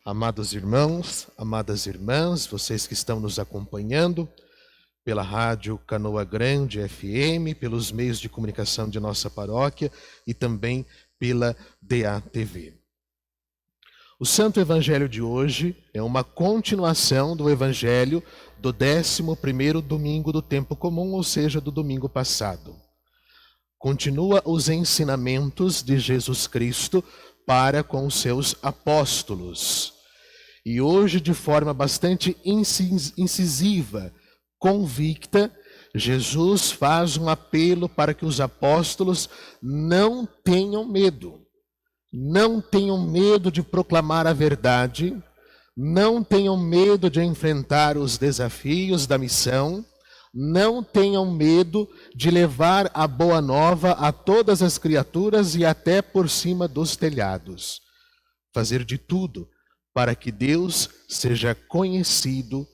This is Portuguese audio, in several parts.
Amados irmãos, amadas irmãs, vocês que estão nos acompanhando pela rádio Canoa Grande FM, pelos meios de comunicação de nossa paróquia e também pela DATV. O Santo Evangelho de hoje é uma continuação do Evangelho do 11º domingo do tempo comum, ou seja, do domingo passado. Continua os ensinamentos de Jesus Cristo para com os seus apóstolos. E hoje, de forma bastante incisiva, convicta, Jesus faz um apelo para que os apóstolos não tenham medo. Não tenham medo de proclamar a verdade, não tenham medo de enfrentar os desafios da missão, não tenham medo de levar a boa nova a todas as criaturas e até por cima dos telhados. Fazer de tudo para que Deus seja conhecido,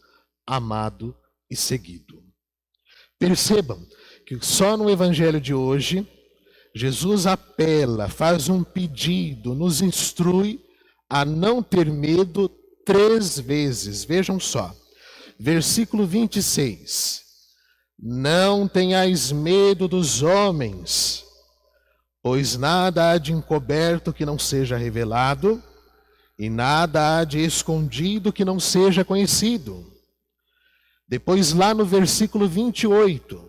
amado e seguido. Percebam que só no Evangelho de hoje, Jesus apela, faz um pedido, nos instrui a não ter medo 3 vezes. Vejam só, versículo 26. Não tenhais medo dos homens, pois nada há de encoberto que não seja revelado, e nada há de escondido que não seja conhecido. Depois lá no versículo 28,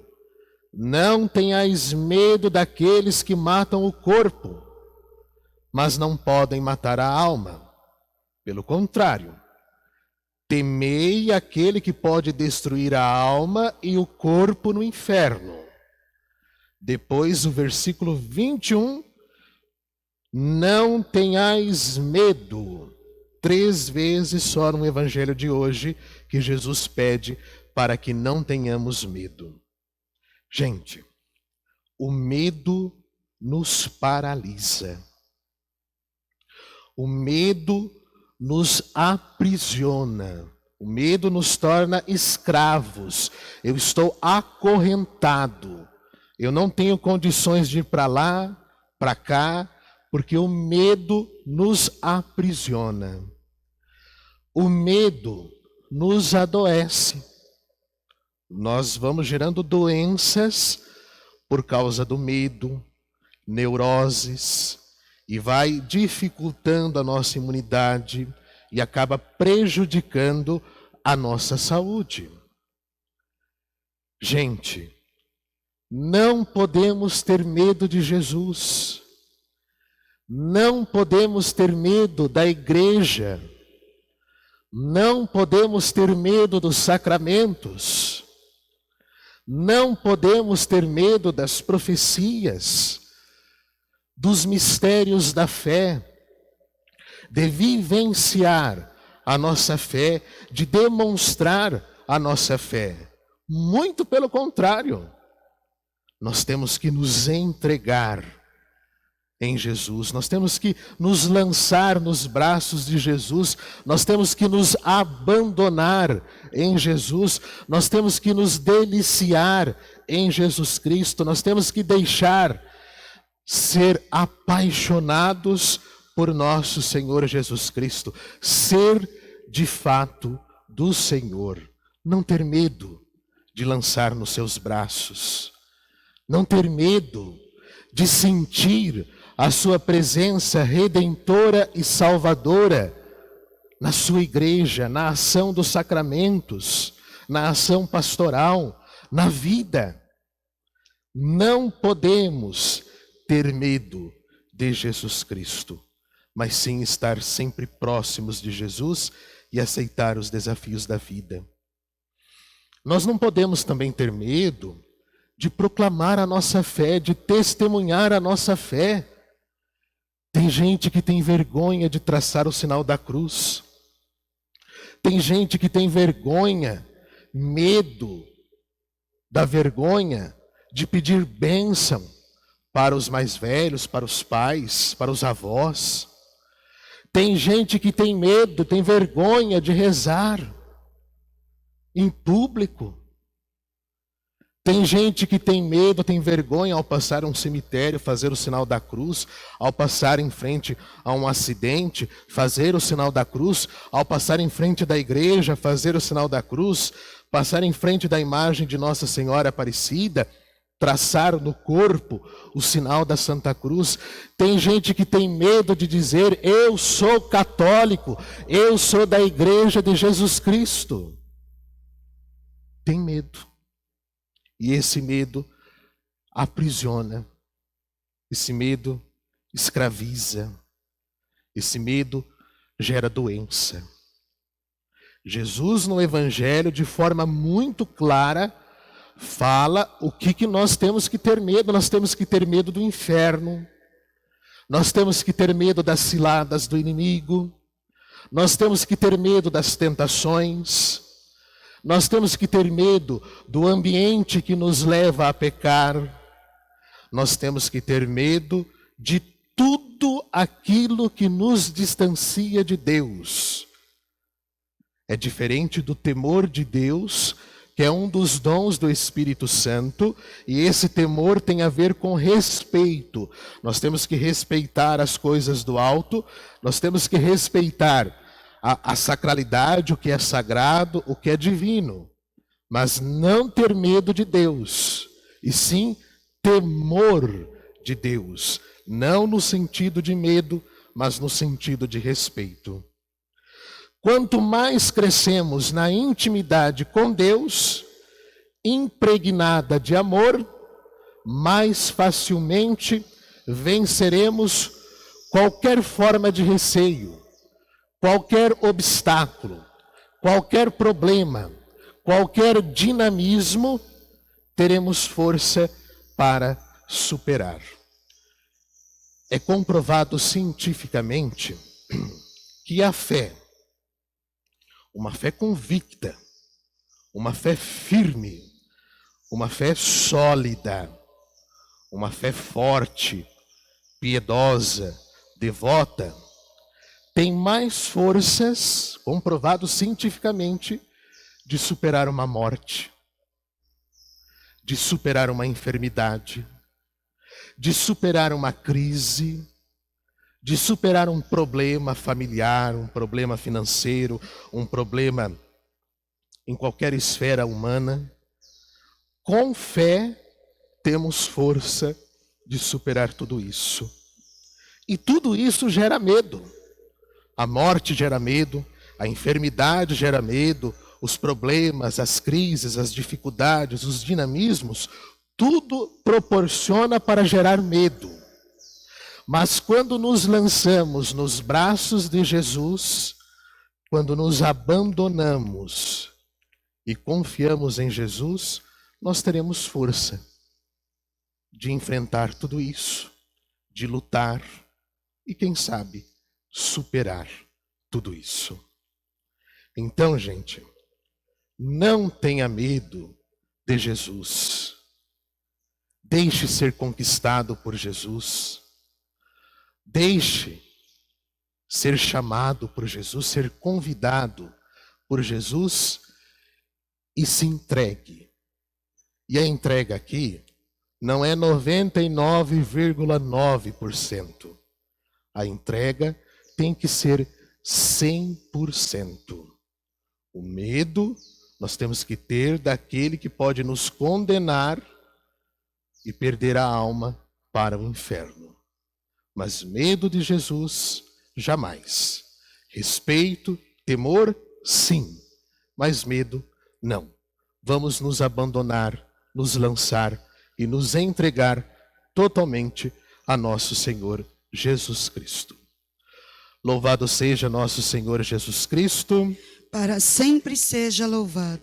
não tenhais medo daqueles que matam o corpo, mas não podem matar a alma. Pelo contrário, temei aquele que pode destruir a alma e o corpo no inferno. Depois o versículo 21, não tenhais medo. 3 vezes só no Evangelho de hoje que Jesus pede para que não tenhamos medo. Gente, o medo nos paralisa. O medo nos aprisiona. O medo nos torna escravos. Eu estou acorrentado. Eu não tenho condições de ir para lá, para cá, porque o medo nos aprisiona. O medo nos adoece. Nós vamos gerando doenças por causa do medo, neuroses, e vai dificultando a nossa imunidade e acaba prejudicando a nossa saúde. Gente, não podemos ter medo de Jesus. Não podemos ter medo da igreja. Não podemos ter medo dos sacramentos. Não podemos ter medo das profecias, dos mistérios da fé, de vivenciar a nossa fé, de demonstrar a nossa fé. Muito pelo contrário, nós temos que nos entregar em Jesus, nós temos que nos lançar nos braços de Jesus, nós temos que nos abandonar em Jesus, nós temos que nos deliciar em Jesus Cristo, nós temos que deixar ser apaixonados por nosso Senhor Jesus Cristo, ser de fato do Senhor, não ter medo de lançar nos seus braços, não ter medo de sentir a sua presença redentora e salvadora na sua igreja, na ação dos sacramentos, na ação pastoral, na vida. Não podemos ter medo de Jesus Cristo, mas sim estar sempre próximos de Jesus e aceitar os desafios da vida. Nós não podemos também ter medo de proclamar a nossa fé, de testemunhar a nossa fé. Tem gente que tem vergonha de traçar o sinal da cruz. Tem gente que tem vergonha, medo da vergonha de pedir bênção para os mais velhos, para os pais, para os avós. Tem gente que tem medo, tem vergonha de rezar em público. Tem gente que tem medo, tem vergonha ao passar um cemitério, fazer o sinal da cruz, ao passar em frente a um acidente, fazer o sinal da cruz, ao passar em frente da igreja, fazer o sinal da cruz, passar em frente da imagem de Nossa Senhora Aparecida, traçar no corpo o sinal da Santa Cruz. Tem gente que tem medo de dizer: eu sou católico, eu sou da Igreja de Jesus Cristo. Tem medo. E esse medo aprisiona, esse medo escraviza, esse medo gera doença. Jesus, no Evangelho, de forma muito clara, fala o que nós temos que ter medo. Nós temos que ter medo do inferno, nós temos que ter medo das ciladas do inimigo, nós temos que ter medo das tentações, nós temos que ter medo do ambiente que nos leva a pecar, nós temos que ter medo de tudo aquilo que nos distancia de Deus. É diferente do temor de Deus, que é um dos dons do Espírito Santo, e esse temor tem a ver com respeito. Nós temos que respeitar as coisas do alto, nós temos que respeitar a sacralidade, o que é sagrado, o que é divino, mas não ter medo de Deus, e sim temor de Deus, não no sentido de medo, mas no sentido de respeito. Quanto mais crescemos na intimidade com Deus, impregnada de amor, mais facilmente venceremos qualquer forma de receio, qualquer obstáculo, qualquer problema, qualquer dinamismo, teremos força para superar. É comprovado cientificamente que a fé, uma fé convicta, uma fé firme, uma fé sólida, uma fé forte, piedosa, devota, tem mais forças, comprovado cientificamente, de superar uma morte, de superar uma enfermidade, de superar uma crise, de superar um problema familiar, um problema financeiro, um problema em qualquer esfera humana. Com fé, temos força de superar tudo isso. E tudo isso gera medo. A morte gera medo, a enfermidade gera medo, os problemas, as crises, as dificuldades, os dinamismos, tudo proporciona para gerar medo. Mas quando nos lançamos nos braços de Jesus, quando nos abandonamos e confiamos em Jesus, nós teremos força de enfrentar tudo isso, de lutar e, quem sabe, superar tudo isso. Então, gente, não tenha medo de Jesus. Deixe ser conquistado por Jesus. Deixe ser chamado por Jesus, ser convidado por Jesus e se entregue. E a entrega aqui não é 99,9%. A entrega tem que ser 100%. O medo nós temos que ter daquele que pode nos condenar e perder a alma para o inferno. Mas medo de Jesus, jamais. Respeito, temor, sim. Mas medo, não. Vamos nos abandonar, nos lançar e nos entregar totalmente a nosso Senhor Jesus Cristo. Louvado seja nosso Senhor Jesus Cristo. Para sempre seja louvado.